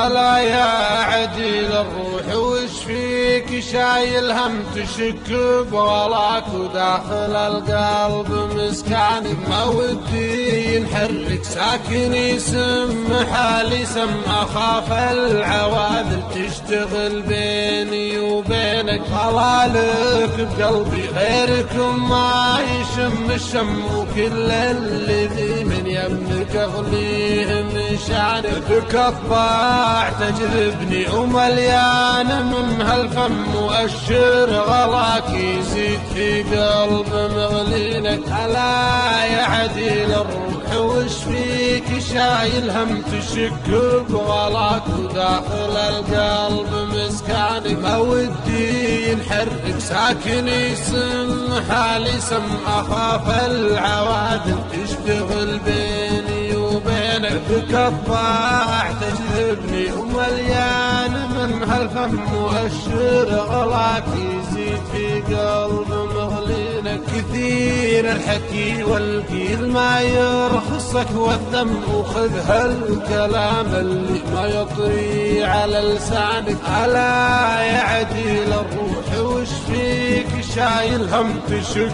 ألا يا عديل الروح وش فيك شايل هم تشك بغلاك وداخل القلب مسكانك ما ودي ينحرك ساكن يسم حالي سم أخاف العواذل تشتغل بيني وبينك خلالك بقلبي غيركم ما يشم الشم وكل اللي من يمك أغليه من شعنك بكفاح تجذبني ومليان من هالفم وأشر غلاك يزيد في قلب مغلينك ألا يا عديل الروح وش فيك شايل هم تشك بغلاك وداخل القلب مسكانك ما ودي ينحرك ساكن يسم حالي سم أخاف العوادل تشتغل بيني وبينك بكفاح تجذبني ومليان من هالفم وأشر غلاك يزيد في قلب مغلينك كثير الحكي والقيل ما يرخصك والذم وخذ هالكلام اللي ما يطري على لسانك ألا يا عديل الروح وش فيك شايل هم تشك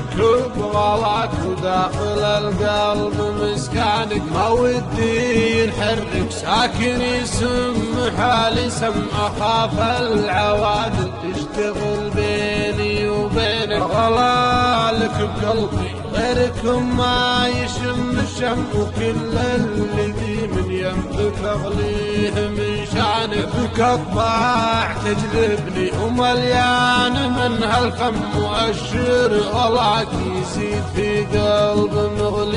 بغلاك وداخل القلب مسكانك ما ودي ينحرك ساكن يسم حالي سم أخاف العوادل تشتغل بيني وبينك غلالك بقلبي غيركم ما يشم الشم وكل الذي من يمك أغليه من شعنك بكفاح تجذبني ومليان من هالفم وأشر غلاك يزيد في قلب مغلي